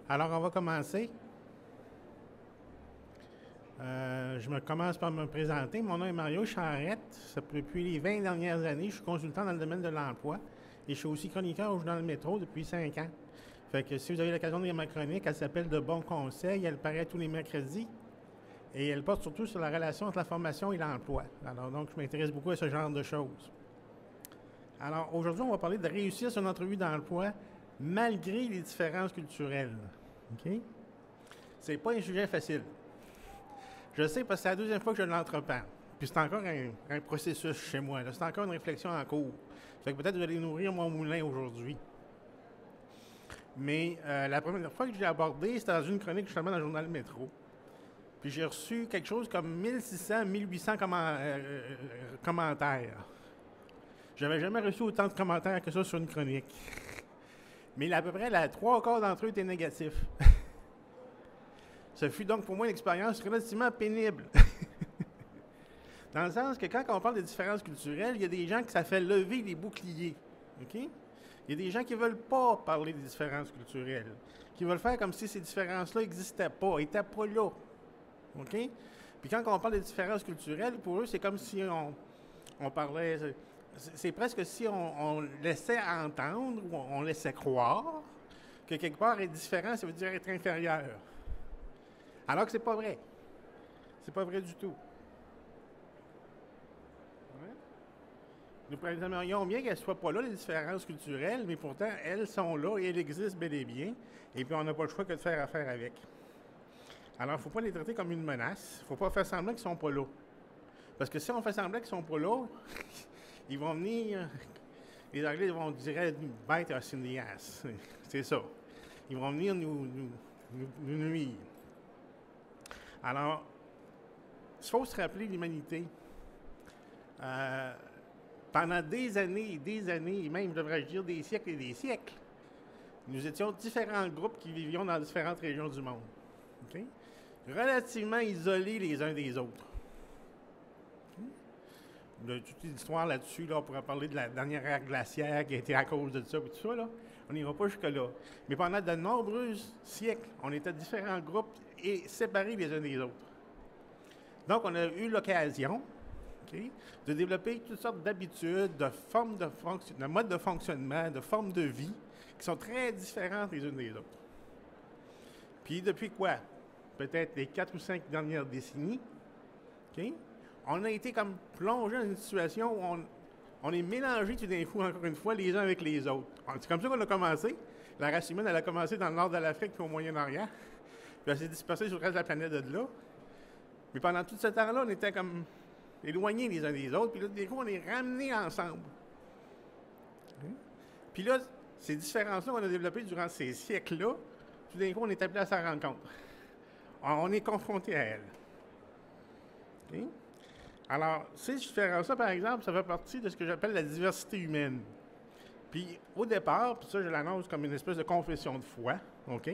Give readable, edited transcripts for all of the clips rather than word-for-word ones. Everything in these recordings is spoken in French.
Alors, on va commencer. Je commence par me présenter. Mon nom est Mario Charrette. Depuis les 20 dernières années, je suis consultant dans le domaine de l'emploi et je suis aussi chroniqueur au Journal Le Métro depuis 5 ans. Fait que si vous avez l'occasion de lire ma chronique, elle s'appelle De bons conseils. Elle paraît tous les mercredis et elle porte surtout sur la relation entre la formation et l'emploi. Alors, donc, je m'intéresse beaucoup à ce genre de choses. Alors, aujourd'hui, on va parler de réussir sur une entrevue d'emploi malgré les différences culturelles. OK? C'est pas un sujet facile. Je sais parce que c'est la deuxième fois que je l'entreprends. Puis c'est encore un processus chez moi. C'est encore une réflexion en cours. Fait que peut-être vous allez nourrir mon moulin aujourd'hui. Mais la première fois que j'ai abordé, c'était dans une chronique justement dans le journal Métro. Puis j'ai reçu quelque chose comme 1600, 1800 commentaires. J'avais jamais reçu autant de commentaires que ça sur une chronique. Mais à peu près la 3/4 d'entre eux étaient négatifs. Ce fut donc pour moi une expérience relativement pénible. Dans le sens que quand on parle de différences culturelles, il y a des gens que ça fait lever les boucliers. OK? Il y a des gens qui ne veulent pas parler des différences culturelles, qui veulent faire comme si ces différences-là n'existaient pas, n'étaient pas là. OK? Puis quand on parle de différences culturelles, pour eux, c'est comme si on parlait. C'est presque si on laissait entendre ou on laissait croire que quelque part être différent, ça veut dire être inférieur. Alors que c'est pas vrai. C'est pas vrai du tout. Ouais. Nous prétendrions bien qu'elles ne soient pas là, les différences culturelles, mais pourtant, elles sont là et elles existent bel et bien. Et puis, on n'a pas le choix que de faire affaire avec. Alors, il ne faut pas les traiter comme une menace. Il ne faut pas faire semblant qu'ils ne sont pas là. Parce que si on fait semblant qu'ils ne sont pas là, ils vont venir. Les Anglais vont dire « bite us in the ass ». C'est ça. Ils vont venir nous nuire. Alors, il faut se rappeler l'humanité. Pendant des années, et même, devrais-je dire, des siècles et des siècles, nous étions différents groupes qui vivions dans différentes régions du monde. Okay? Relativement isolés les uns des autres. Okay? Toute l'histoire là-dessus, là, on pourrait parler de la dernière ère glaciaire qui a été à cause de ça et tout ça, là. On n'ira pas jusque-là. Mais pendant de nombreux siècles, on était différents groupes et séparés les uns des autres. Donc, on a eu l'occasion de développer toutes sortes d'habitudes, de formes de modes de fonctionnement, de formes de vie qui sont très différentes les unes des autres. Puis depuis quoi? Peut-être les 4 ou 5 dernières décennies, on a été comme plongé dans une situation où on est mélangés tout d'un coup, encore une fois, les uns avec les autres. C'est comme ça qu'on a commencé. La race humaine, elle a commencé dans le nord de l'Afrique puis au Moyen-Orient. Puis elle s'est dispersée sur le reste de la planète de là. Mais pendant tout ce temps-là, on était comme éloignés les uns des autres. Puis là, d'un coup, on est ramenés ensemble. Puis là, ces différences-là qu'on a développées durant ces siècles-là, tout d'un coup, on est appelé à sa rencontre. On est confronté à elles. Okay? Alors, ces différences-là, par exemple, ça fait partie de ce que j'appelle la diversité humaine. Puis, au départ, puis ça, je l'annonce comme une espèce de confession de foi, OK?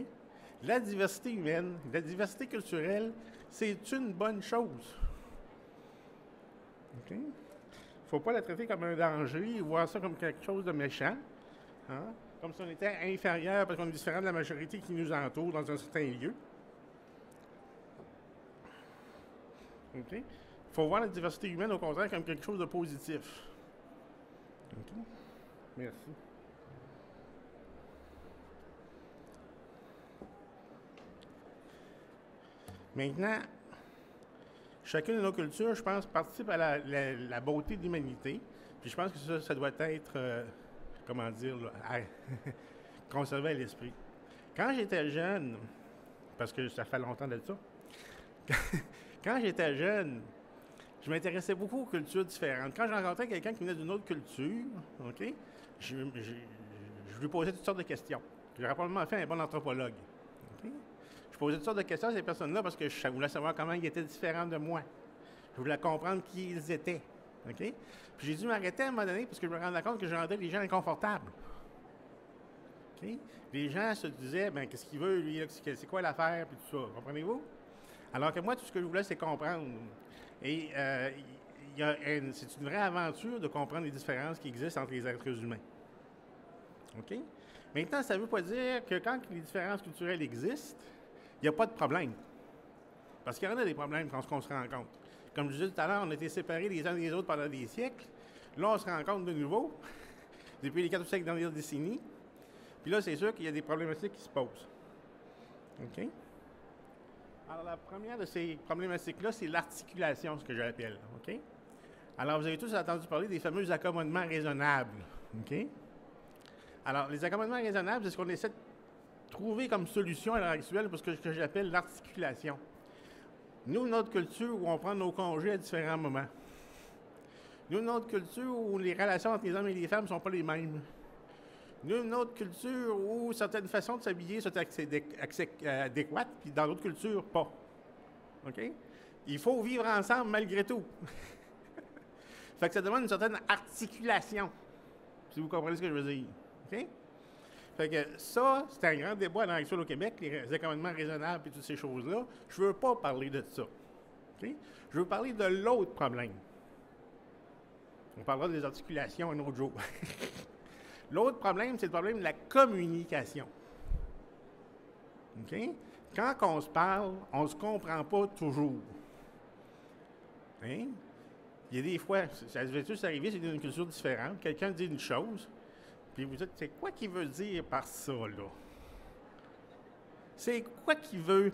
La diversité humaine, la diversité culturelle, c'est une bonne chose. OK? Il ne faut pas la traiter comme un danger ou voir ça comme quelque chose de méchant. Hein? Comme si on était inférieur parce qu'on est différent de la majorité qui nous entoure dans un certain lieu. OK? Il faut voir la diversité humaine, au contraire, comme quelque chose de positif. OK? Merci. Maintenant, chacune de nos cultures, je pense, participe à la beauté de l'humanité. Puis je pense que ça doit être, comment dire, là, conservé à l'esprit. Quand j'étais jeune, parce que ça fait longtemps de ça, quand j'étais jeune, je m'intéressais beaucoup aux cultures différentes. Quand je rencontrais quelqu'un qui venait d'une autre culture, OK, je lui posais toutes sortes de questions. J'aurais probablement fait un bon anthropologue. OK? Je posais toutes sortes de questions à ces personnes-là parce que je voulais savoir comment ils étaient différents de moi. Je voulais comprendre qui ils étaient. OK? Puis j'ai dû m'arrêter à un moment donné parce que je me rendais compte que je rendais les gens inconfortables. OK? Les gens se disaient, ben qu'est-ce qu'il veut, lui, c'est quoi l'affaire, puis tout ça. Comprenez-vous? Alors que moi, tout ce que je voulais, c'est comprendre. Et c'est une vraie aventure de comprendre les différences qui existent entre les êtres humains. OK? Maintenant, ça ne veut pas dire que quand les différences culturelles existent, il n'y a pas de problème. Parce qu'il y en a des problèmes quand on se rencontre. Comme je disais tout à l'heure, on a été séparés les uns des autres pendant des siècles. Là, on se rencontre de nouveau, depuis les 4 ou 5 dernières décennies. Puis là, c'est sûr qu'il y a des problématiques qui se posent. OK? Alors, la première de ces problématiques-là, c'est l'articulation, ce que j'appelle. OK? Alors, vous avez tous entendu parler des fameux accommodements raisonnables. OK? Alors, les accommodements raisonnables, c'est ce qu'on essaie de trouver comme solution à l'heure actuelle pour ce que j'appelle l'articulation. Nous, notre culture, où on prend nos congés à différents moments. Nous, notre culture, où les relations entre les hommes et les femmes ne sont pas les mêmes. Nous, notre culture, où certaines façons de s'habiller sont adéquates, puis dans d'autres cultures, pas. OK? Il faut vivre ensemble malgré tout. Fait que ça demande une certaine articulation, si vous comprenez ce que je veux dire. OK? Fait que ça, c'est un grand débat dans l'actuel au Québec, les accommodements raisonnables et toutes ces choses-là. Je ne veux pas parler de ça. OK? Je veux parler de l'autre problème. On parlera des articulations un autre jour. L'autre problème, c'est le problème de la communication. OK? Quand on se parle, on ne se comprend pas toujours. Hein? Il y a des fois, ça va tous arriver, c'est une culture différente. Quelqu'un dit une chose, puis vous dites, c'est quoi qu'il veut dire par ça, là? C'est quoi qu'il veut?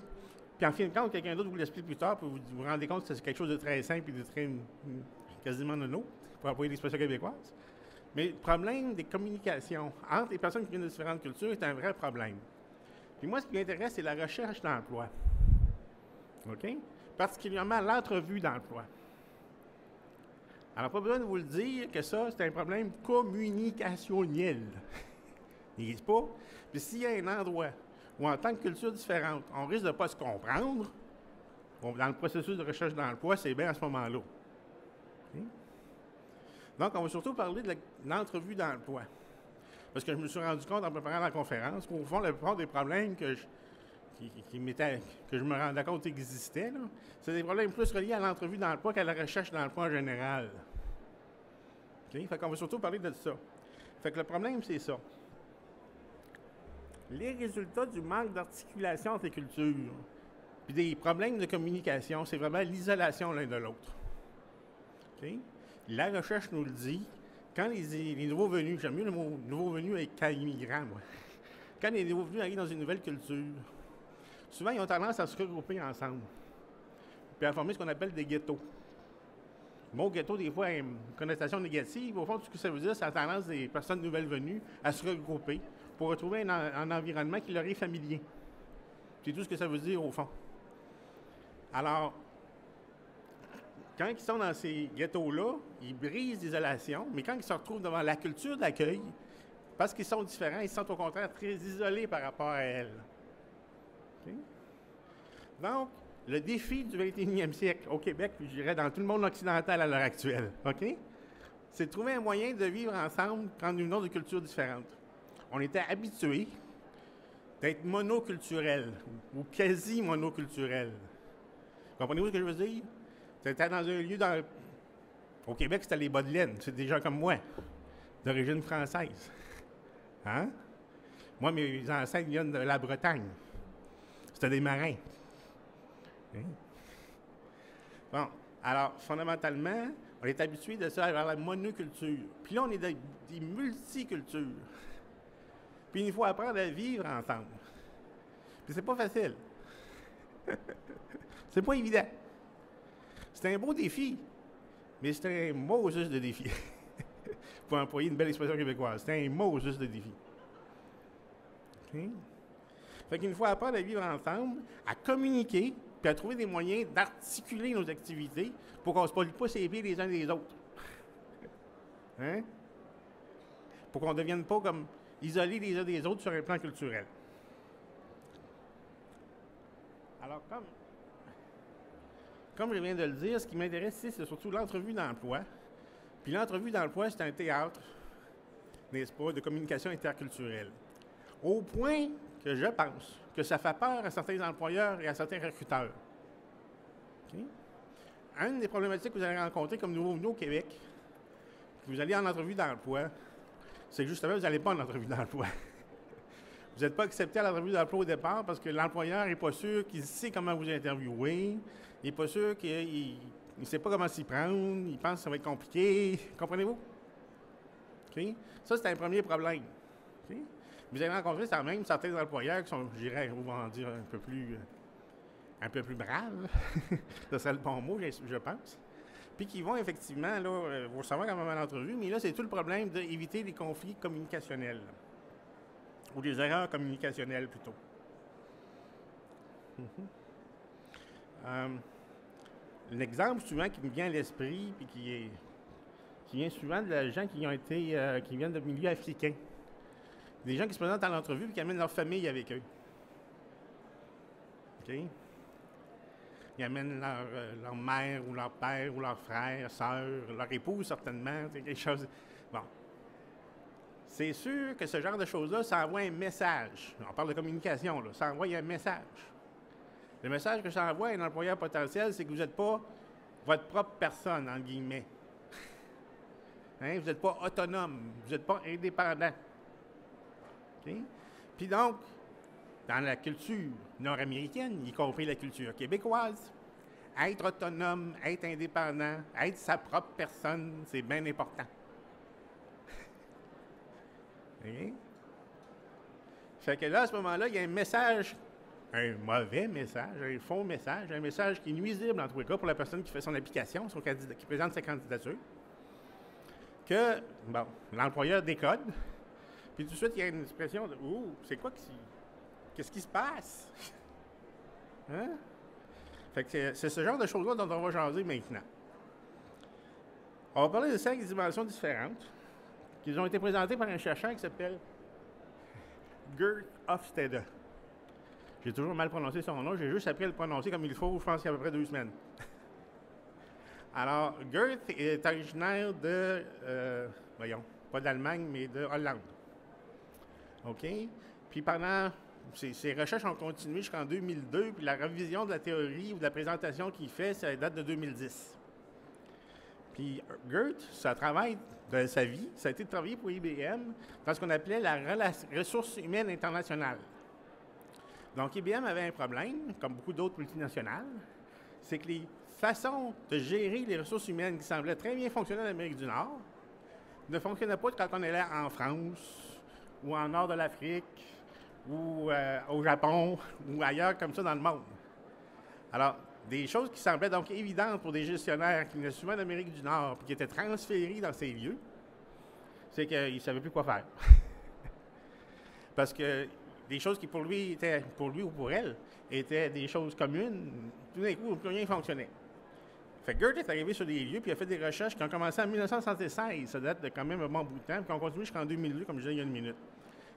Puis en fin de compte, quelqu'un d'autre vous l'explique plus tard, puis vous vous rendez compte que c'est quelque chose de très simple et de très quasiment nono, pour employer l'expression québécoise. Mais le problème des communications entre les personnes qui viennent de différentes cultures est un vrai problème. Puis moi, ce qui m'intéresse, c'est la recherche d'emploi. OK? Particulièrement l'entrevue d'emploi. Alors, pas besoin de vous le dire que ça, c'est un problème communicationnel. N'est-ce pas? Puis s'il y a un endroit où, en tant que culture différente, on risque de ne pas se comprendre, dans le processus de recherche d'emploi, c'est bien à ce moment-là. Okay? Donc, on va surtout parler de l'entrevue d'emploi. Parce que je me suis rendu compte en préparant la conférence qu'au fond, la plupart des problèmes que je me rendais compte existaient, c'est des problèmes plus reliés à l'entrevue d'emploi qu'à la recherche d'emploi en général. Okay? Fait qu'on va surtout parler de ça. Fait que le problème, c'est ça. Les résultats du manque d'articulation entre les cultures, puis des problèmes de communication, c'est vraiment l'isolation l'un de l'autre. Okay? La recherche nous le dit. Quand les nouveaux venus, j'aime mieux le mot nouveau venu avec immigrant, moi. Quand les nouveaux venus arrivent dans une nouvelle culture, souvent ils ont tendance à se regrouper ensemble, puis à former ce qu'on appelle des ghettos. Le mot ghetto, des fois, a une connotation négative. Au fond, tout ce que ça veut dire, c'est la tendance des personnes nouvelles venues à se regrouper pour retrouver un environnement qui leur est familier. C'est tout ce que ça veut dire, au fond. Alors, quand ils sont dans ces ghettos-là, ils brisent l'isolation, mais quand ils se retrouvent devant la culture d'accueil, parce qu'ils sont différents, ils sont au contraire très isolés par rapport à elle. Okay? Donc, le défi du 21e siècle au Québec, puis je dirais dans tout le monde occidental à l'heure actuelle, OK? C'est de trouver un moyen de vivre ensemble dans une autre culture différente. On était habitués d'être monoculturels ou quasi monoculturels. Comprenez-vous ce que je veux dire? C'était dans un lieu au Québec, c'était les bas de laine. C'est des gens comme moi, d'origine française. Hein? Moi, mes ancêtres viennent de la Bretagne. C'était des marins. Hein? Bon, alors, fondamentalement, on est habitué de ça vers la monoculture. Puis là, on est des multicultures. Puis il faut apprendre à vivre ensemble. Puis c'est pas facile. C'est pas évident. C'est un beau défi, mais c'est un mot juste de défi. Pour employer une belle expression québécoise. C'est un mot juste de défi. Okay? Fait qu'il faut apprendre à vivre ensemble, à communiquer, puis à trouver des moyens d'articuler nos activités pour qu'on ne se pollue pas ses pieds les uns des autres. Hein? Pour qu'on ne devienne pas comme isolés les uns des autres sur un plan culturel. Alors, comme je viens de le dire, ce qui m'intéresse ici, c'est surtout l'entrevue d'emploi. Puis l'entrevue d'emploi, c'est un théâtre, n'est-ce pas, de communication interculturelle. Au point que je pense que ça fait peur à certains employeurs et à certains recruteurs. Okay? Une des problématiques que vous allez rencontrer comme nouveau venu au Québec, vous allez en entrevue d'emploi, c'est que justement, vous n'allez pas en entrevue d'emploi. Vous n'êtes pas accepté à l'entrevue d'emploi au départ parce que l'employeur n'est pas sûr qu'il sait comment vous interviewer. Il n'est pas sûr qu'il ne sait pas comment s'y prendre. Il pense que ça va être compliqué. Comprenez-vous? Okay? Ça, c'est un premier problème. Okay? Vous avez rencontré ça même certains employeurs qui sont, je dirais, on va en dire un peu plus braves. Ce serait le bon mot, je pense. Puis qui vont effectivement, là, vous savoir comment va l'entrevue, mais là, c'est tout le problème d'éviter les conflits communicationnels. Ou des erreurs communicationnelles, plutôt. L'exemple souvent qui me vient à l'esprit, puis qui vient souvent de gens qui viennent de milieux africains. Des gens qui se présentent à l'entrevue et qui amènent leur famille avec eux. OK? Ils amènent leur mère ou leur père ou leur frère, soeur, leur épouse certainement, c'est quelque chose. Bon. C'est sûr que ce genre de choses-là, ça envoie un message. On parle de communication, là. Ça envoie un message. Le message que ça envoie à un employeur potentiel, c'est que vous n'êtes pas votre propre personne, entre guillemets. Hein? Vous n'êtes pas autonome, vous n'êtes pas indépendant. Okay? Puis donc, dans la culture nord-américaine, y compris la culture québécoise, être autonome, être indépendant, être sa propre personne, c'est bien important. Okay? Fait que là, à ce moment-là, il y a un message, un mauvais message, un faux message, un message qui est nuisible, en tous les cas, pour la personne qui fait son application, qui présente sa candidature, que, bon, l'employeur décode, puis tout de suite, il y a une expression de « Ouh, c'est quoi qu'est-ce qui se passe? » Hein? Fait que c'est ce genre de choses-là dont on va jaser maintenant. On va parler de 5 dimensions différentes qui ont été présentées par un chercheur qui s'appelle Gert Hofstede. J'ai toujours mal prononcé son nom, j'ai juste appris à le prononcer comme il faut, je pense qu'il y a à peu près 2 semaines. Alors, Gert est originaire de, pas d'Allemagne, mais de Hollande. OK? Puis pendant, ses recherches ont continué jusqu'en 2002, puis la révision de la théorie ou de la présentation qu'il fait, ça date de 2010. Puis Gert, ça travaille de sa vie, ça a été de travailler pour IBM dans ce qu'on appelait la ressource humaine internationale. Donc IBM avait un problème, comme beaucoup d'autres multinationales, c'est que les façons de gérer les ressources humaines qui semblaient très bien fonctionner en Amérique du Nord ne fonctionnaient pas quand on est là en France, ou en nord de l'Afrique, ou au Japon, ou ailleurs comme ça dans le monde. Alors, des choses qui semblaient donc évidentes pour des gestionnaires qui venaient souvent d'Amérique du Nord et qui étaient transférés dans ces lieux, c'est qu'ils ne savaient plus quoi faire. Parce que des choses qui pour lui ou pour elle, étaient des choses communes, tout d'un coup, plus rien fonctionnait. Fait que Gert est arrivé sur des lieux puis il a fait des recherches qui ont commencé en 1976, ça date de quand même un bon bout de temps, puis qui ont continué jusqu'en 2002, comme je disais il y a une minute.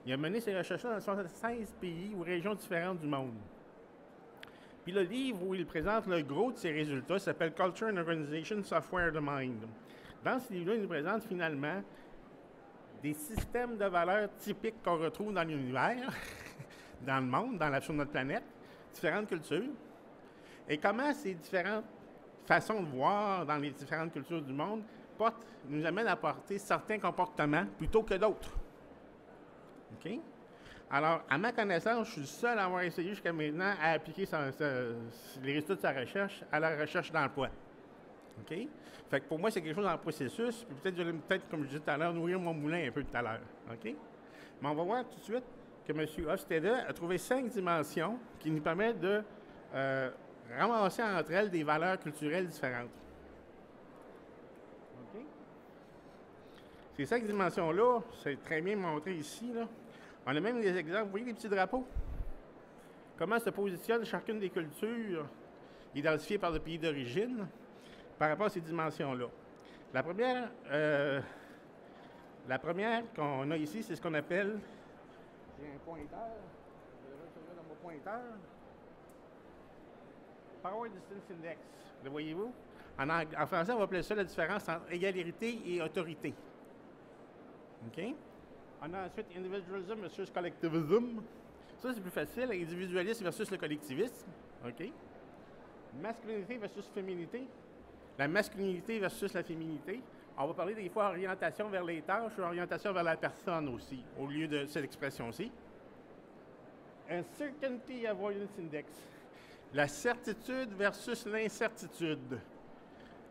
Il a mené ces recherches-là dans 76 pays ou régions différentes du monde. Puis le livre où il présente le gros de ses résultats s'appelle Culture and Organization Software of the Mind. Dans ce livre-là, il nous présente finalement des systèmes de valeurs typiques qu'on retrouve dans l'univers, dans le monde, sur notre planète, différentes cultures, et comment ces différentes façons de voir dans les différentes cultures du monde nous amènent à porter certains comportements plutôt que d'autres. OK? Alors, à ma connaissance, je suis le seul à avoir essayé jusqu'à maintenant à appliquer les résultats de sa recherche à la recherche d'emploi. OK? Fait que pour moi, c'est quelque chose en processus, puis peut-être, je vais comme je disais tout à l'heure, nourrir mon moulin un peu tout à l'heure. OK? Mais on va voir tout de suite que M. Hofstede a trouvé 5 dimensions qui nous permettent de ramasser entre elles des valeurs culturelles différentes. OK? Ces 5 dimensions-là, c'est très bien montré ici, là. On a même des exemples. Vous voyez les petits drapeaux? Comment se positionne chacune des cultures identifiées par le pays d'origine par rapport à ces dimensions-là. La première qu'on a ici, c'est ce qu'on appelle... J'ai un pointeur. Je vais retirer dans mon pointeur. Power Distance Index. Le voyez-vous? En français, on va appeler ça la différence entre égalité et autorité. OK? On a ensuite individualism versus collectivism. Ça, c'est plus facile. Individualisme versus le collectivisme. OK? Masculinité versus féminité. La masculinité versus la féminité. On va parler des fois orientation vers les tâches ou orientation vers la personne aussi, au lieu de cette expression-ci. Uncertainty Avoidance Index. La certitude versus l'incertitude.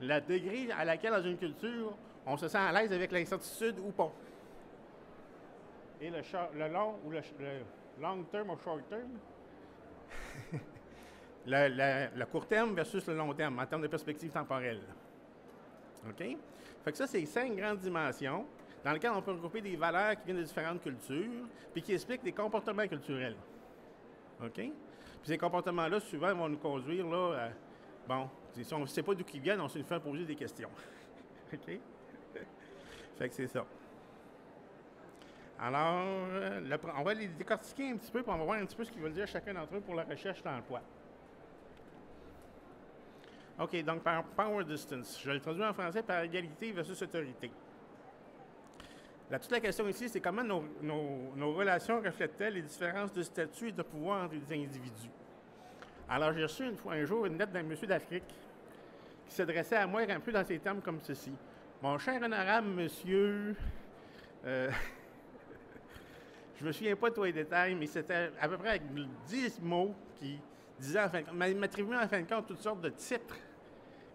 Le degré à laquelle, dans une culture, on se sent à l'aise avec l'incertitude ou pas. Et le long ou le long term ou short term. le court terme versus le long terme, en termes de perspective temporelle. OK? Fait que ça, c'est 5 grandes dimensions dans lesquelles on peut regrouper des valeurs qui viennent de différentes cultures puis qui expliquent des comportements culturels. OK? Puis ces comportements-là, souvent, vont nous conduire là, bon, si on ne sait pas d'où ils viennent, on se fait poser des questions. OK? Fait que c'est ça. Alors, on va les décortiquer un petit peu, puis on va voir un petit peu ce qu'ils veulent dire chacun d'entre eux pour la recherche d'emploi. OK, donc par power distance, je le traduis en français par égalité versus autorité. Toute la question ici, c'est comment nos relations reflètent-elles les différences de statut et de pouvoir entre les individus. Alors, j'ai reçu un jour une lettre d'un monsieur d'Afrique qui s'adressait à moi un peu dans ces termes comme ceci. Mon cher honorable monsieur, je me souviens pas de tous les détails, mais c'était à peu près avec 10 mots qui disaient, m'attribuant en fin de compte toutes sortes de titres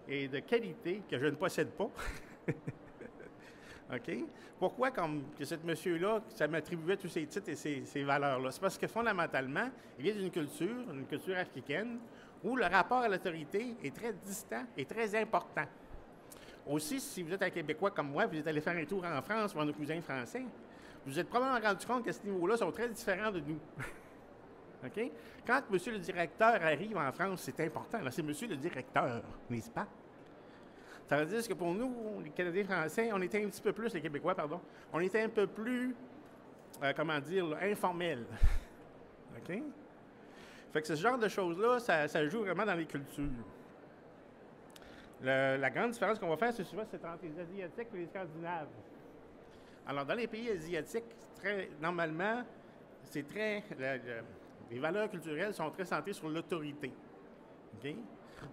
et de qualités que je ne possède pas. OK? Pourquoi que ce monsieur-là, ça m'attribuait tous ces titres et ces valeurs-là? C'est parce que fondamentalement, il vient d'une culture africaine, où le rapport à l'autorité est très distant et très important. Aussi, si vous êtes un Québécois comme moi, vous êtes allé faire un tour en France voir nos cousins français, vous êtes probablement rendu compte qu'à ce niveau-là, ils sont très différents de nous. OK? Quand monsieur le directeur arrive en France, c'est important. Là, c'est monsieur le directeur, n'est-ce pas? Ça veut dire que pour nous, les Canadiens français, on était un petit peu plus, les Québécois, pardon, on était un peu plus, informels. OK? Fait que ce genre de choses-là, ça joue vraiment dans les cultures. La grande différence qu'on va faire, c'est souvent, c'est entre les Asiatiques et les Scandinaves. Alors, dans les pays asiatiques, normalement, les valeurs culturelles sont très centrées sur l'autorité. OK?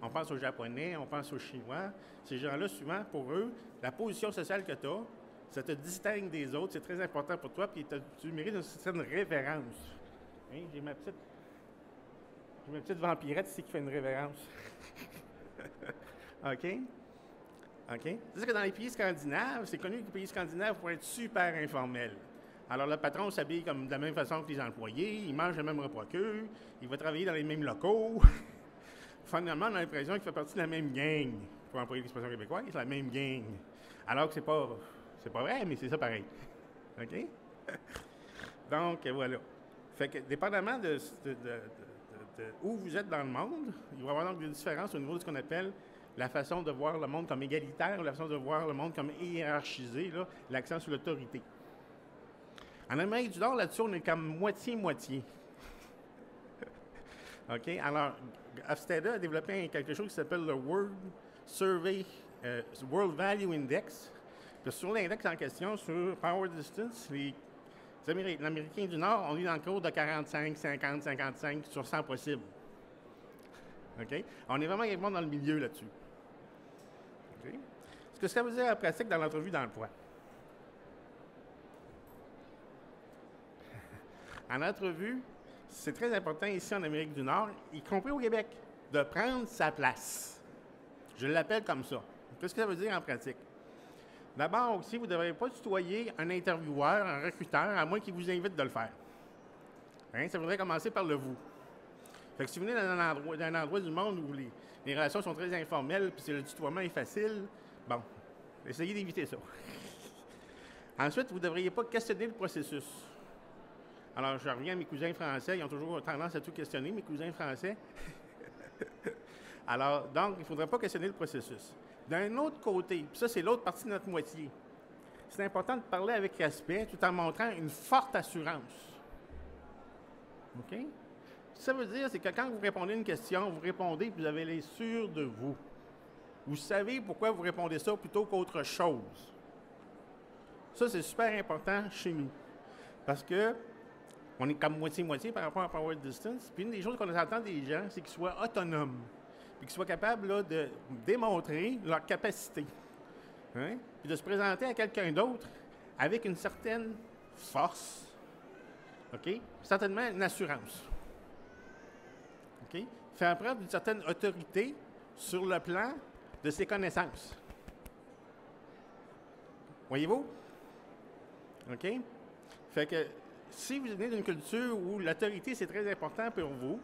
On pense aux Japonais, on pense aux Chinois. Ces gens-là, souvent, pour eux, la position sociale que tu as, ça te distingue des autres, c'est très important pour toi, puis tu mérites une certaine révérence. Hein? J'ai ma petite vampirette ici qui fait une révérence. OK? OK? C'est-à-dire que dans les pays scandinaves, c'est connu que les pays scandinaves pourraient être super informels. Alors, le patron s'habille de la même façon que les employés, il mange le même repas qu'eux, il va travailler dans les mêmes locaux. Finalement, on a l'impression qu'il fait partie de la même gang. Pour employer l'expression québécoise, c'est la même gang. Alors que c'est pas vrai, mais c'est ça pareil. OK? Donc, voilà. Fait que, dépendamment de où vous êtes dans le monde, il va y avoir donc des différences au niveau de ce qu'on appelle la façon de voir le monde comme égalitaire, la façon de voir le monde comme hiérarchisé, l'accent sur l'autorité. En Amérique du Nord, là-dessus, on est comme moitié-moitié. OK? Alors, Hofstede a développé quelque chose qui s'appelle le World Value Index. Puis sur l'index en question, sur Power Distance, les Américains du Nord, on est dans le cours de 45, 50, 55 sur 100 possible. OK? On est vraiment quelque part dans le milieu là-dessus. OK? Ce que ça veut dire en pratique dans l'entrevue d'emploi. En entrevue, c'est très important ici en Amérique du Nord, y compris au Québec, de prendre sa place. Je l'appelle comme ça. Qu'est-ce que ça veut dire en pratique? D'abord aussi, vous ne devrez pas tutoyer un intervieweur, un recruteur, à moins qu'il vous invite de le faire. Hein? Ça voudrait commencer par le vous. Fait que si vous venez d'un endroit du monde où les relations sont très informelles, puis le tutoiement est facile, bon, essayez d'éviter ça. Ensuite, vous ne devriez pas questionner le processus. Alors, je reviens à mes cousins français, ils ont toujours tendance à tout questionner, mes cousins français. Alors, donc, il ne faudrait pas questionner le processus. D'un autre côté, puis ça, c'est l'autre partie de notre moitié, c'est important de parler avec respect tout en montrant une forte assurance. OK? Ce que ça veut dire, c'est que quand vous répondez à une question, vous répondez puis vous avez l'air sûr de vous. Vous savez pourquoi vous répondez ça plutôt qu'autre chose. Ça, c'est super important chez nous. Parce que on est comme moitié-moitié par rapport à Power Distance. Puis une des choses qu'on attend des gens, c'est qu'ils soient autonomes. Puis qu'ils soient capables là, de démontrer leur capacité. Hein? Puis de se présenter à quelqu'un d'autre avec une certaine force. OK? Certainement une assurance. OK? Faire preuve d'une certaine autorité sur le plan de ses connaissances. Voyez-vous? OK? Fait que si vous venez d'une culture où l'autorité, c'est très important pour vous,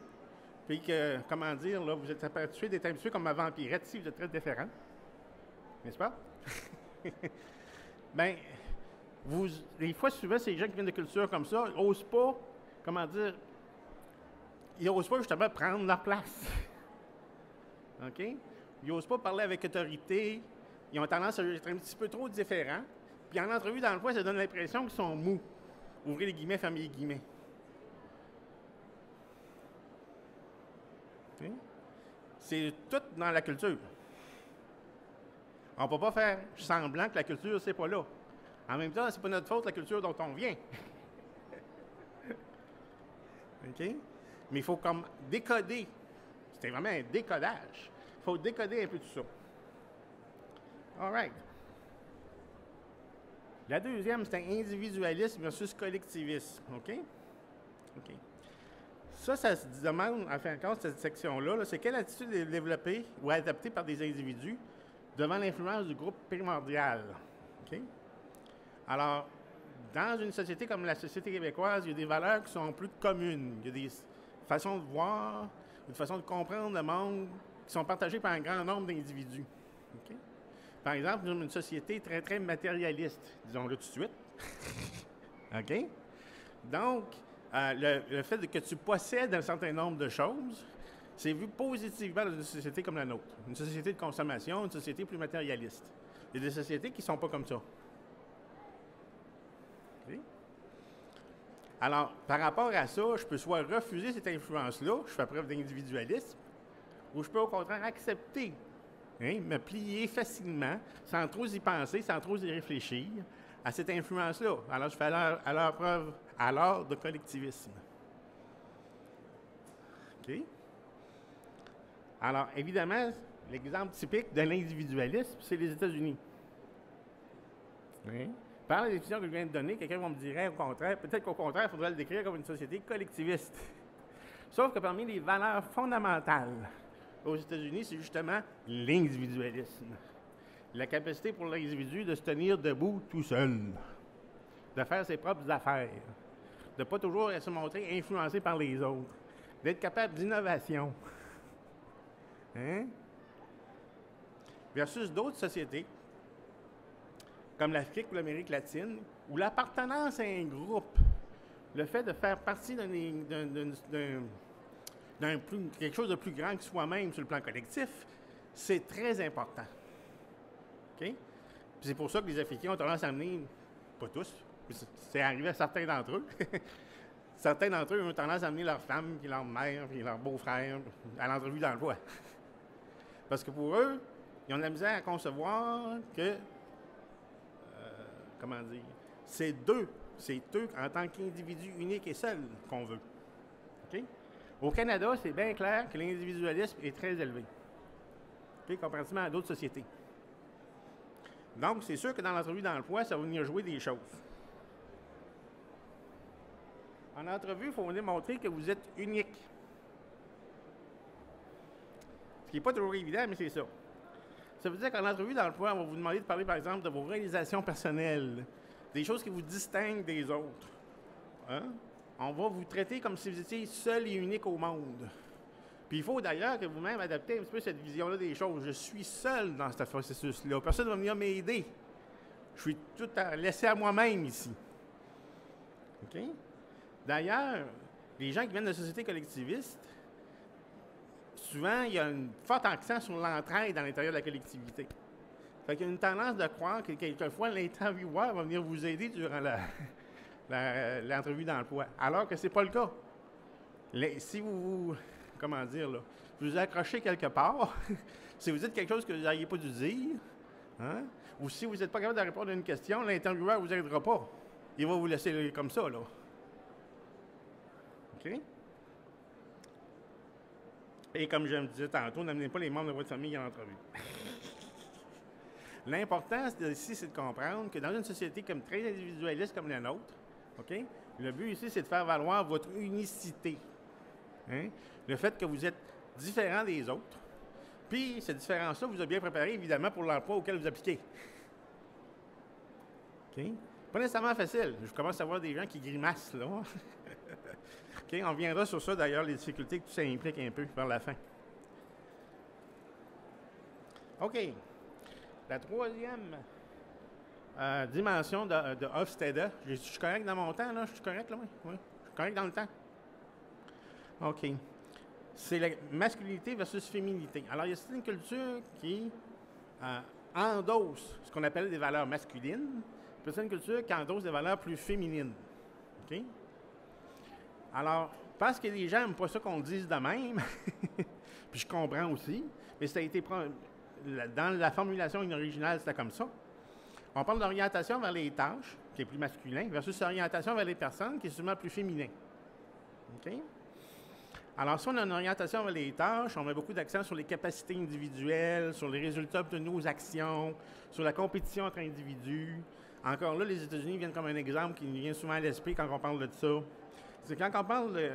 puis que, comment dire, là, vous êtes habitué d'être habitué comme un vampirette, si vous êtes très différent, n'est-ce pas? Bien, des fois, souvent, ces gens qui viennent de cultures comme ça, n'osent pas, comment dire, ils n'osent pas justement prendre leur place. OK? Ils n'osent pas parler avec autorité. Ils ont tendance à être un petit peu trop différents. Puis en entrevue dans le fois, ça donne l'impression qu'ils sont mous. Ouvrez les guillemets, fermez les guillemets. OK? C'est tout dans la culture. On ne peut pas faire semblant que la culture, c'est pas là. En même temps, c'est pas notre faute, la culture dont on vient. OK? Mais il faut comme décoder. C'était vraiment un décodage. Il faut décoder un peu tout ça. All right. La deuxième, c'est un individualisme versus collectivisme. OK? OK. Ça se demande, en fin de compte, cette section-là, c'est quelle attitude est développée ou adaptée par des individus devant l'influence du groupe primordial. OK? Alors, dans une société comme la société québécoise, il y a des valeurs qui sont plus communes. Il y a des façons de voir, des façons de comprendre le monde qui sont partagées par un grand nombre d'individus. OK? Par exemple, nous sommes une société très, très matérialiste, disons-le tout de suite. OK? Donc, le fait que tu possèdes un certain nombre de choses, c'est vu positivement dans une société comme la nôtre. Une société de consommation, une société plus matérialiste. Il y a des sociétés qui ne sont pas comme ça. Okay? Alors, par rapport à ça, je peux soit refuser cette influence-là, je fais preuve d'individualisme, ou je peux au contraire accepter, me plier facilement, sans trop y penser, sans trop y réfléchir, à cette influence-là. Alors, je fais preuve de collectivisme. OK? Alors, évidemment, l'exemple typique de l'individualisme, c'est les États-Unis. Oui. Par la définition que je viens de donner, quelqu'un va me dire au contraire, peut-être qu'au contraire, il faudrait le décrire comme une société collectiviste. Sauf que parmi les valeurs fondamentales aux États-Unis, c'est justement l'individualisme. La capacité pour l'individu de se tenir debout tout seul, de faire ses propres affaires, de ne pas toujours se montrer influencé par les autres, d'être capable d'innovation. Hein? Versus d'autres sociétés, comme l'Afrique ou l'Amérique latine, où l'appartenance à un groupe, le fait de faire partie quelque chose de plus grand que soi-même sur le plan collectif, c'est très important. OK? Puis c'est pour ça que les Africains ont tendance à amener, pas tous, c'est arrivé à certains d'entre eux, certains d'entre eux ont tendance à amener leur femme, puis leur mère, puis leur beau-frère à l'entrevue d'emploi. Parce que pour eux, ils ont de la misère à concevoir que, comment dire, c'est eux en tant qu'individus uniques et seuls qu'on veut. OK? Au Canada, c'est bien clair que l'individualisme est très élevé, OK? Comparativement à d'autres sociétés. Donc, c'est sûr que dans l'entrevue d'emploi, ça va venir jouer des choses. En entrevue, il faut démontrer que vous êtes unique. Ce qui n'est pas toujours évident, mais c'est ça. Ça veut dire qu'en entrevue d'emploi, on va vous demander de parler, par exemple, de vos réalisations personnelles, des choses qui vous distinguent des autres. Hein? On va vous traiter comme si vous étiez seul et unique au monde. Puis il faut d'ailleurs que vous-même adaptez un petit peu cette vision-là des choses. Je suis seul dans ce processus-là. Personne ne va venir m'aider. Je suis tout laissé à moi-même ici. OK? D'ailleurs, les gens qui viennent de sociétés collectivistes, souvent, il y a un fort accent sur l'entraide à l'intérieur de la collectivité. Fait qu'il y a une tendance de croire que quelquefois, l'intervieweur va venir vous aider durant l'entrevue d'emploi, alors que ce n'est pas le cas. Si vous vous accrochez quelque part, si vous dites quelque chose que vous n'auriez pas dû dire, hein, ou si vous n'êtes pas capable de répondre à une question, l'intervieweur ne vous aidera pas. Il va vous laisser comme ça, là. OK? Et comme je me disais tantôt, n'amenez pas les membres de votre famille à l'entrevue. L'important ici, c'est de comprendre que dans une société comme très individualiste comme la nôtre, OK, le but ici, c'est de faire valoir votre unicité. Hein? Le fait que vous êtes différent des autres. Puis, cette différence-là vous a bien préparé, évidemment, pour l'emploi auquel vous appliquez. OK? Pas nécessairement facile. Je commence à voir des gens qui grimacent, là. OK? On reviendra sur ça, d'ailleurs, les difficultés que tout ça implique un peu vers la fin. OK. La troisième dimension de Hofstede. Je suis correct dans mon temps, là? Je suis correct, là? Oui. Je suis correct dans le temps? OK. C'est la masculinité versus féminité. Alors, il y a certaines cultures qui endossent ce qu'on appelle des valeurs masculines, puis certaines cultures qui endossent des valeurs plus féminines. OK? Alors, parce que les gens n'aiment pas ça qu'on le dise de même, puis je comprends aussi, mais ça a été dans la formulation originale, c'était comme ça. On parle d'orientation vers les tâches, qui est plus masculin, versus orientation vers les personnes, qui est souvent plus féminin. OK? Alors, si on a une orientation vers les tâches, on met beaucoup d'accent sur les capacités individuelles, sur les résultats obtenus aux actions, sur la compétition entre individus. Encore là, les États-Unis viennent comme un exemple qui nous vient souvent à l'esprit quand on parle de ça. C'est quand on parle de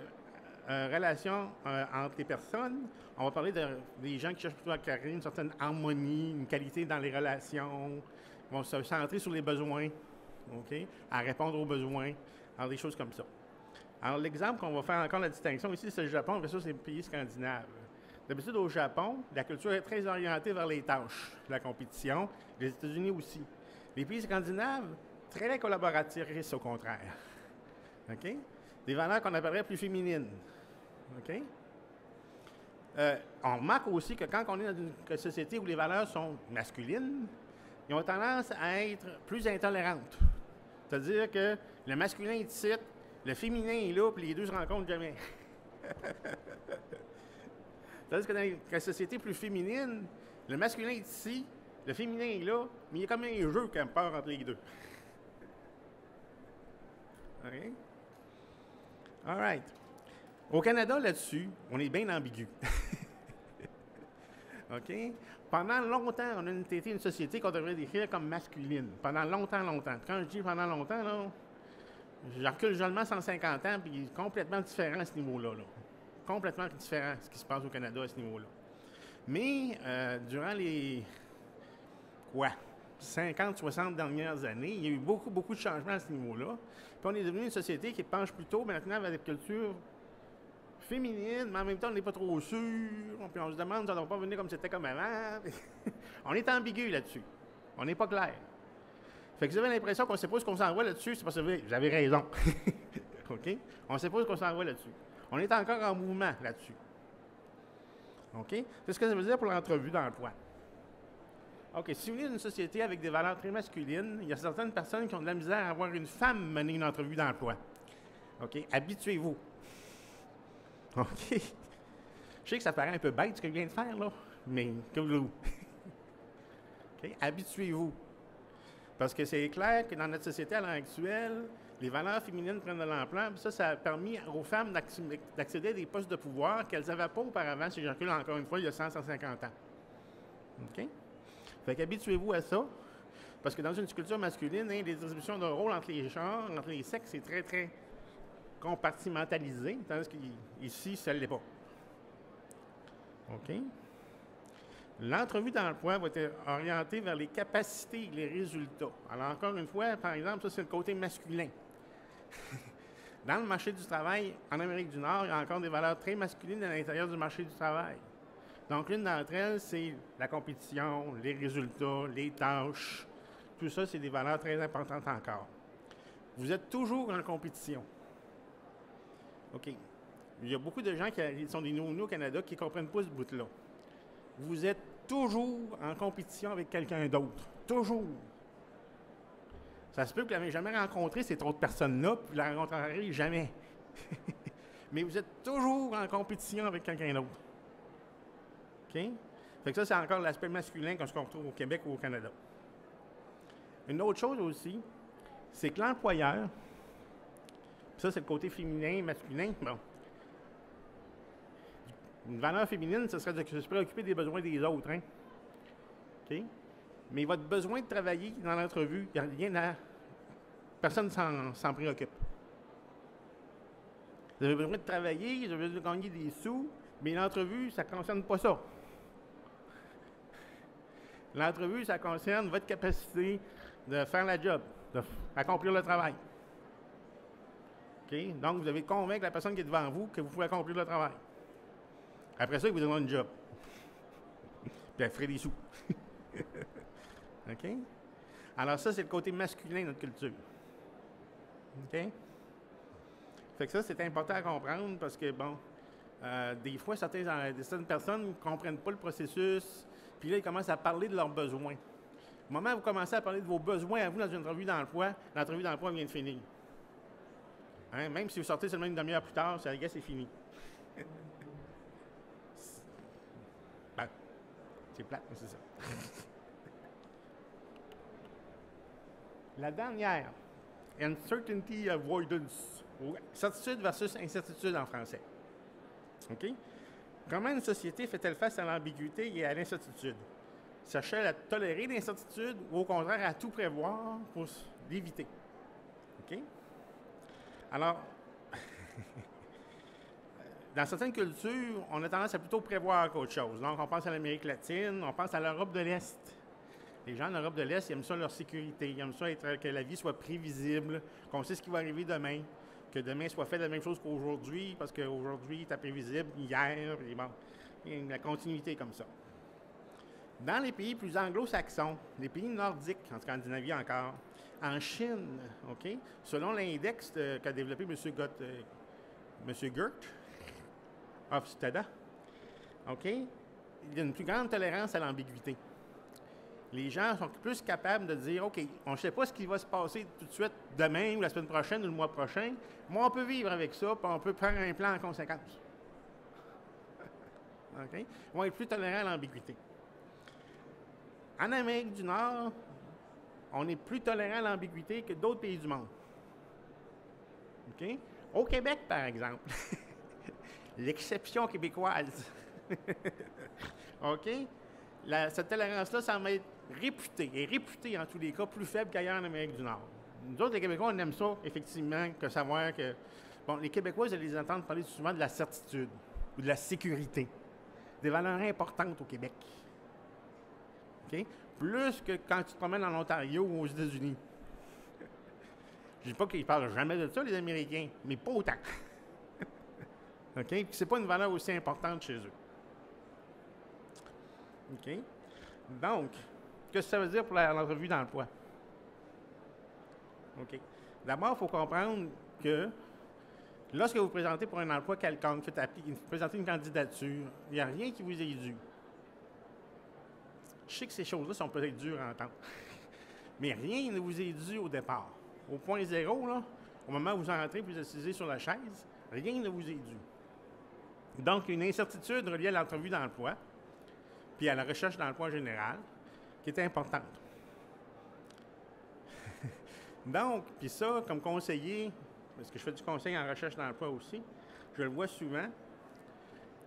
relations entre les personnes, on va parler des gens qui cherchent plutôt à créer une certaine harmonie, une qualité dans les relations, vont se centrer sur les besoins, OK, à répondre aux besoins, alors des choses comme ça. Alors, l'exemple qu'on va faire encore la distinction ici, c'est le Japon versus les pays scandinaves. D'habitude, au Japon, la culture est très orientée vers les tâches, la compétition, les États-Unis aussi. Les pays scandinaves, très collaboratrices au contraire. OK? Des valeurs qu'on appellerait plus féminines. OK? On remarque aussi que quand on est dans une société où les valeurs sont masculines, ils ont tendance à être plus intolérantes. C'est-à-dire que le masculin est ici, le féminin est là, puis les deux se rencontrent jamais. C'est-à-dire que dans la société plus féminine, le masculin est ici, le féminin est là, mais il y a comme un jeu qui part entre les deux. OK? All right. Au Canada, là-dessus, on est bien ambigu. OK? Pendant longtemps, on a été une société qu'on devrait décrire comme masculine. Pendant longtemps. Quand je dis pendant longtemps, là, je recule seulement 150 ans, puis il est complètement différent à ce niveau-là. Là. Complètement différent ce qui se passe au Canada à ce niveau-là. Mais durant les 50, 60 dernières années, il y a eu beaucoup de changements à ce niveau-là. Puis on est devenu une société qui penche plutôt maintenant vers des cultures féminines, mais en même temps, on n'est pas trop sûr. Puis on se demande si ça ne va pas venir comme c'était comme avant. On est ambigu là-dessus. On n'est pas clair. Fait que vous avez l'impression qu'on ne sait pas ce qu'on s'en va là-dessus, c'est parce que vous avez raison. OK? On ne sait pas ce qu'on s'en va là-dessus. On est encore en mouvement là-dessus. OK? C'est ce que ça veut dire pour l'entrevue d'emploi. OK, si vous venez d'une société avec des valeurs très masculines, il y a certaines personnes qui ont de la misère à avoir une femme mener une entrevue d'emploi. OK? Habituez-vous. OK? Je sais que ça paraît un peu bête ce que je viens de faire, là, mais que vous. OK? Habituez-vous. Parce que c'est clair que dans notre société à l'heure actuelle, les valeurs féminines prennent de l'ampleur, puis ça a permis aux femmes d'accéder à des postes de pouvoir qu'elles n'avaient pas auparavant, si je recule encore une fois, il y a 150 ans. OK? Fait qu'habituez-vous à ça, parce que dans une culture masculine, les distributions de rôle entre les genres, entre les sexes, c'est très, très compartimentalisé, tandis qu'ici, ça ne l'est pas. OK? L'entrevue d'emploi va être orientée vers les capacités et les résultats. Alors, encore une fois, par exemple, ça, c'est le côté masculin. Dans le marché du travail, en Amérique du Nord, il y a encore des valeurs très masculines à l'intérieur du marché du travail. Donc, l'une d'entre elles, c'est la compétition, les résultats, les tâches. Tout ça, c'est des valeurs très importantes encore. Vous êtes toujours en compétition. OK. Il y a beaucoup de gens qui sont des nouveaux au Canada qui ne comprennent pas ce bout-là. Vous êtes toujours en compétition avec quelqu'un d'autre. Toujours. Ça se peut que vous ne l'avez jamais rencontré, cette autre personne-là, puis vous ne la rencontrerez jamais. Mais vous êtes toujours en compétition avec quelqu'un d'autre. OK? Fait que ça, c'est encore l'aspect masculin qu'on se retrouve au Québec ou au Canada. Une autre chose aussi, c'est que l'employeur, ça, c'est le côté féminin, masculin, bon. Une valeur féminine, ce serait de se préoccuper des besoins des autres, hein? OK? Mais votre besoin de travailler dans l'entrevue, il n'y a rien à... Personne s'en préoccupe. Vous avez besoin de travailler, vous avez besoin de gagner des sous, mais l'entrevue, ça ne concerne pas ça. L'entrevue, ça concerne votre capacité de faire la job, d'accomplir le travail. Okay? Donc, vous devez convaincre la personne qui est devant vous que vous pouvez accomplir le travail. Après ça, il vous donnera une job. Puis elle ferait des sous. OK? Alors ça, c'est le côté masculin de notre culture. OK? Fait que ça, c'est important à comprendre parce que, bon, des fois, certaines personnes ne comprennent pas le processus, puis là, ils commencent à parler de leurs besoins. Au moment où vous commencez à parler de vos besoins à vous dans une entrevue d'emploi, l'entrevue d'emploi vient de finir. Hein? Même si vous sortez seulement une demi-heure plus tard, ça, c'est fini. Ben, c'est plate, mais c'est ça. La dernière, uncertainty avoidance. Certitude versus incertitude en français. OK? Comment une société fait-elle face à l'ambiguïté et à l'incertitude? Cherche-t-elle à tolérer l'incertitude ou au contraire à tout prévoir pour l'éviter? OK? Alors, dans certaines cultures, on a tendance à plutôt prévoir qu'autre chose. Donc, on pense à l'Amérique latine, on pense à l'Europe de l'Est. Les gens en Europe de l'Est, ils aiment ça leur sécurité, ils aiment ça que la vie soit prévisible, qu'on sait ce qui va arriver demain, que demain soit fait la même chose qu'aujourd'hui, parce qu'aujourd'hui, c'est imprévisible, hier, et bon, il y a une continuité comme ça. Dans les pays plus anglo-saxons, les pays nordiques, en Scandinavie encore, en Chine, OK, selon l'index qu'a développé M. Gert Hofstede, OK, il y a une plus grande tolérance à l'ambiguïté. Les gens sont plus capables de dire, OK, on ne sait pas ce qui va se passer tout de suite demain ou la semaine prochaine ou le mois prochain, mais on peut vivre avec ça, puis on peut faire un plan en conséquence. OK? Ils vont être plus tolérants à l'ambiguïté. En Amérique du Nord, on est plus tolérant à l'ambiguïté que d'autres pays du monde. OK? Au Québec, par exemple, l'exception québécoise. OK? Cette tolérance-là semble être réputée en tous les cas plus faible qu'ailleurs en Amérique du Nord. Nous autres, les Québécois, on aime ça, effectivement, que savoir que... Bon, les Québécois, je les entends parler souvent de la certitude ou de la sécurité. Des valeurs importantes au Québec. OK? Plus que quand tu te promènes en Ontario ou aux États-Unis. Je ne dis pas qu'ils ne parlent jamais de ça, les Américains, mais pas autant. OK? Puis c'est pas une valeur aussi importante chez eux. OK? Donc, qu'est-ce que ça veut dire pour l'entrevue d'emploi? OK. D'abord, il faut comprendre que lorsque vous présentez pour un emploi quelconque, vous présentez une candidature, il n'y a rien qui vous est dû. Je sais que ces choses-là sont peut-être dures à entendre, mais rien ne vous est dû au départ. Au point zéro, là, au moment où vous entrez et vous êtes assisez sur la chaise, rien ne vous est dû. Donc, une incertitude reliée à l'entrevue d'emploi, puis à la recherche d'emploi en général, qui est importante. Donc, puis ça, comme conseiller, parce que je fais du conseil en recherche d'emploi aussi, je le vois souvent,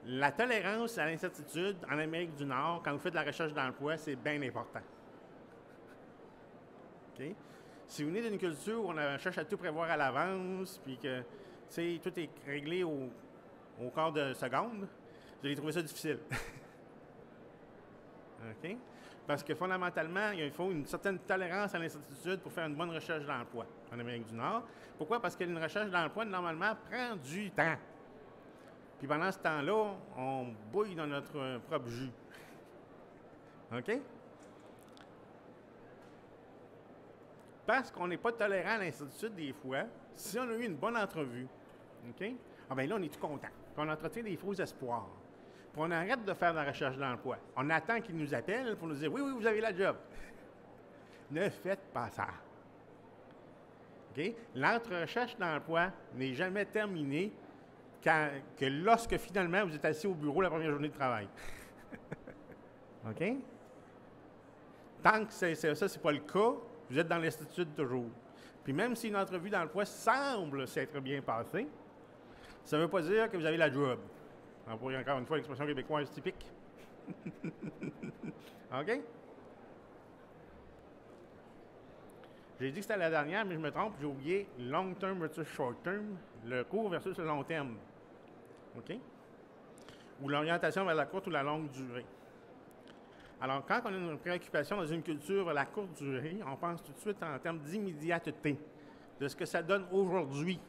la tolérance à l'incertitude en Amérique du Nord, quand vous faites de la recherche d'emploi, c'est bien important. OK? Si vous venez d'une culture où on cherche à tout prévoir à l'avance, puis que, tu sais, tout est réglé au quart de seconde, vous allez trouver ça difficile. OK? Parce que fondamentalement, il faut une certaine tolérance à l'incertitude pour faire une bonne recherche d'emploi en Amérique du Nord. Pourquoi? Parce qu'une recherche d'emploi, normalement, prend du temps. Puis pendant ce temps-là, on bouille dans notre propre jus. OK? Parce qu'on n'est pas tolérant à l'incertitude des fois, si on a eu une bonne entrevue, OK? Ah bien là, on est tout content. Puis on entretient des faux espoirs. Puis on arrête de faire de la recherche d'emploi. On attend qu'ils nous appellent pour nous dire « Oui, vous avez la job. » Ne faites pas ça. OK? L'entre-recherche d'emploi n'est jamais terminée que lorsque finalement vous êtes assis au bureau la première journée de travail. OK? Tant que ça, c'est pas le cas, vous êtes dans l'incertitude toujours. Puis même si une entrevue d'emploi semble s'être bien passée, ça ne veut pas dire que vous avez la job. Employer encore une fois l'expression québécoise typique. OK? J'ai dit que c'était la dernière, mais je me trompe, j'ai oublié long term versus short term, le court versus le long terme. OK? Ou l'orientation vers la courte ou la longue durée. Alors, quand on a une préoccupation dans une culture vers la courte durée, on pense tout de suite en termes d'immédiateté, de ce que ça donne aujourd'hui,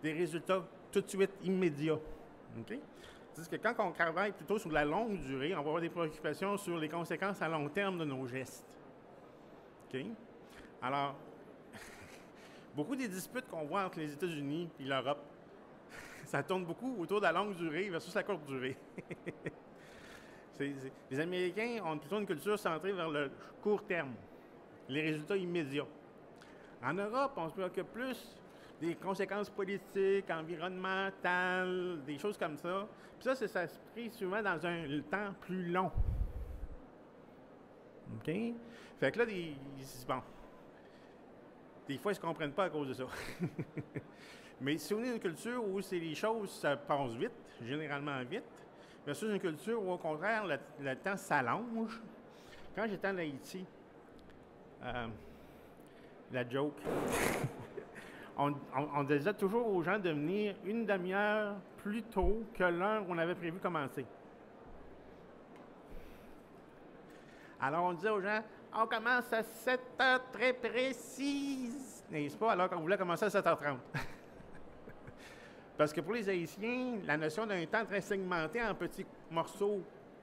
des résultats tout de suite immédiats. OK? C'est-à-dire que quand on travaille plutôt sur la longue durée, on va avoir des préoccupations sur les conséquences à long terme de nos gestes. OK? Alors, beaucoup des disputes qu'on voit entre les États-Unis et l'Europe, ça tourne beaucoup autour de la longue durée versus la courte durée. Les Américains ont plutôt une culture centrée vers le court terme, les résultats immédiats. En Europe, on se préoccupe plus des conséquences politiques, environnementales, des choses comme ça. Puis ça s'inscrit souvent dans un temps plus long. OK? Fait que là, bon, des fois, ils ne se comprennent pas à cause de ça. Mais si on est dans une culture où les choses ça passe vite, généralement vite, versus une culture où, au contraire, le temps s'allonge. Quand j'étais en Haïti, la joke, on disait toujours aux gens de venir une demi-heure plus tôt que l'heure où on avait prévu commencer. Alors, on disait aux gens, on commence à 7 heures très précises, n'est-ce pas, alors qu'on voulait commencer à 7h30. Parce que pour les Haïtiens, la notion d'un temps très segmenté en petits morceaux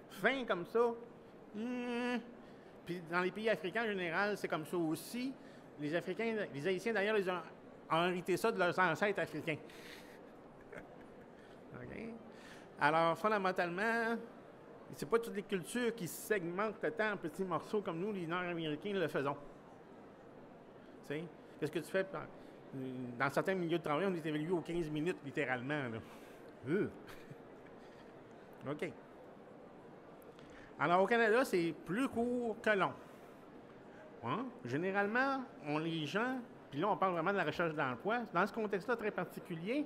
fins comme ça, puis dans les pays africains en général, c'est comme ça aussi. Les Haïtiens d'ailleurs, ils ont hérité ça de leurs ancêtres africains. Okay? Alors, fondamentalement, c'est pas toutes les cultures qui segmentent le temps en petits morceaux comme nous, les Nord-Américains, le faisons. Tu sais, qu'est-ce que tu fais? Dans certains milieux de travail, on est évalué aux 15 minutes, littéralement. Là. OK. Alors, au Canada, c'est plus court que long. Hein? Généralement, les gens, puis là, on parle vraiment de la recherche d'emploi, dans ce contexte-là très particulier,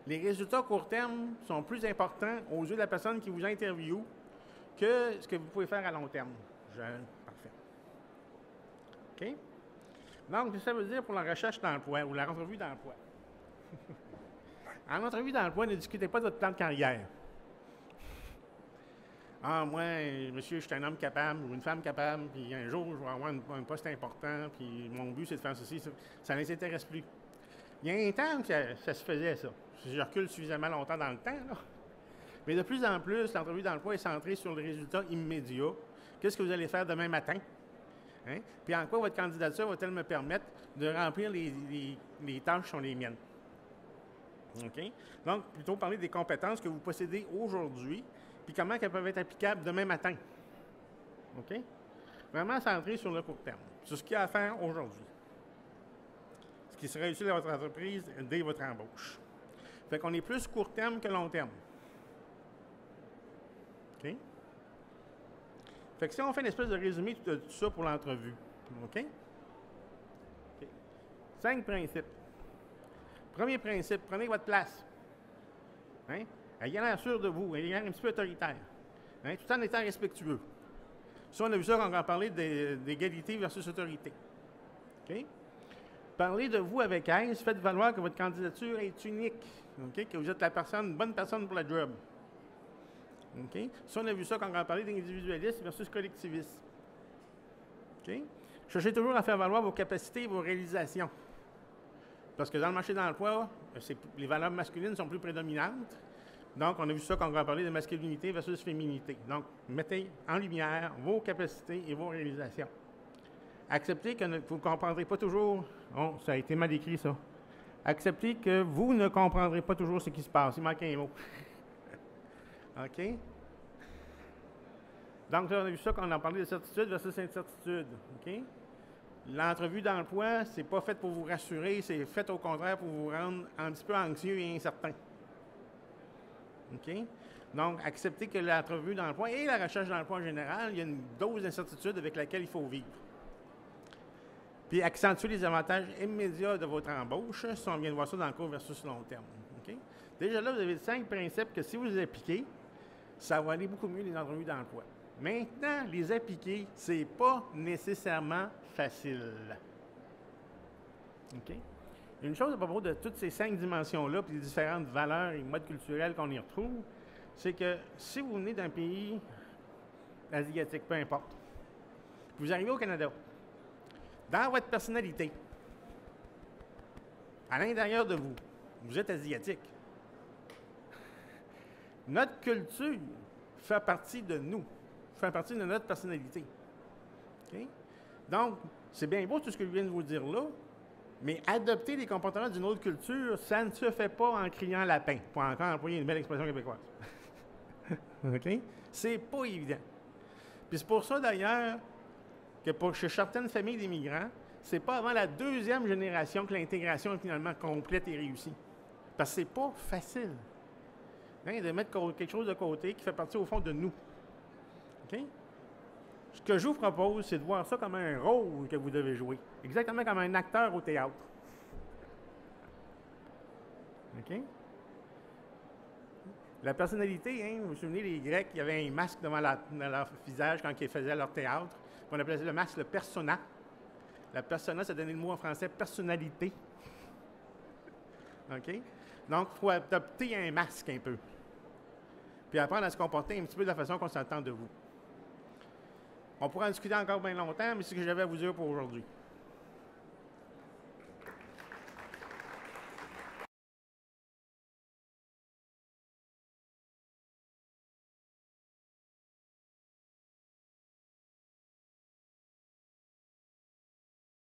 les résultats à court terme sont plus importants aux yeux de la personne qui vous interviewe que ce que vous pouvez faire à long terme. Parfait. OK? Donc, ça veut dire pour la recherche d'emploi ou la entrevue d'emploi. En entrevue d'emploi, ne discutez pas de votre plan de carrière. Ah, moi, monsieur, je suis un homme capable ou une femme capable, puis un jour, je vais avoir un poste important, puis mon but, c'est de faire ceci. Ça ne les intéresse plus. Il y a un temps que ça se faisait, ça. Je recule suffisamment longtemps dans le temps, là. Mais de plus en plus, l'entrevue d'emploi est centrée sur le résultat immédiat. Qu'est-ce que vous allez faire demain matin? Hein? Puis en quoi votre candidature va-t-elle me permettre de remplir les tâches qui sont les miennes? OK? Donc, plutôt parler des compétences que vous possédez aujourd'hui, puis comment elles peuvent être applicables demain matin. OK? Vraiment centré sur le court terme, sur ce qu'il y a à faire aujourd'hui. Ce qui serait utile à votre entreprise dès votre embauche. Fait qu'on est plus court terme que long terme. OK? Fait que si on fait une espèce de résumé de tout ça pour l'entrevue, OK? 5 principes. Premier principe, prenez votre place. Hein? Ayez l'air sûr de vous, ayez l'air un petit peu autoritaire. Hein? Tout en étant respectueux. Ça, on a vu ça quand on a parlé d'égalité versus autorité. OK? Parlez de vous avec aise, faites valoir que votre candidature est unique, OK? Que vous êtes une bonne personne pour la job. OK? Ça, on a vu ça quand on a parlé d'individualisme versus collectivisme. OK? Cherchez toujours à faire valoir vos capacités et vos réalisations. Parce que dans le marché de l'emploi, les valeurs masculines sont plus prédominantes. Donc, on a vu ça quand on a parlé de masculinité versus féminité. Donc, mettez en lumière vos capacités et vos réalisations. Acceptez que vous ne comprendrez pas toujours. Oh, ça a été mal écrit, ça. Acceptez que vous ne comprendrez pas toujours ce qui se passe. Il manque un mot. OK? Donc, là, on a vu ça quand on a parlé de certitude versus incertitude. OK? L'entrevue d'emploi, c'est pas fait pour vous rassurer, c'est fait au contraire pour vous rendre un petit peu anxieux et incertain. OK? Donc, acceptez que l'entrevue d'emploi et la recherche d'emploi en général, il y a une dose d'incertitude avec laquelle il faut vivre. Puis, accentuez les avantages immédiats de votre embauche, si on vient de voir ça dans le court versus long terme. OK? Déjà là, vous avez 5 principes que si vous les appliquez, ça va aller beaucoup mieux les entrevues d'emploi. Maintenant, les appliquer, c'est pas nécessairement facile. OK? Une chose à propos de toutes ces 5 dimensions-là, puis les différentes valeurs et modes culturels qu'on y retrouve, c'est que si vous venez d'un pays asiatique, peu importe, vous arrivez au Canada, dans votre personnalité, à l'intérieur de vous, vous êtes asiatique. Notre culture fait partie de nous, fait partie de notre personnalité. Okay? Donc, c'est bien beau tout ce que je viens de vous dire là, mais adopter les comportements d'une autre culture, ça ne se fait pas en criant lapin, pour encore employer une belle expression québécoise. OK? C'est pas évident. Puis c'est pour ça d'ailleurs que chez certaines familles d'immigrants, c'est pas avant la 2e génération que l'intégration est finalement complète et réussie. Parce que c'est pas facile de mettre quelque chose de côté qui fait partie au fond de nous. OK? Ce que je vous propose, c'est de voir ça comme un rôle que vous devez jouer. Exactement comme un acteur au théâtre. OK? La personnalité, hein, vous vous souvenez, les Grecs, il y avait un masque devant leur visage quand ils faisaient leur théâtre. On appelait le masque le persona. La persona, ça donnait le mot en français personnalité. OK? Donc, il faut adopter un masque un peu. Puis apprendre à se comporter un petit peu de la façon qu'on s'attend de vous. On pourra en discuter encore bien longtemps, mais c'est ce que j'avais à vous dire pour aujourd'hui.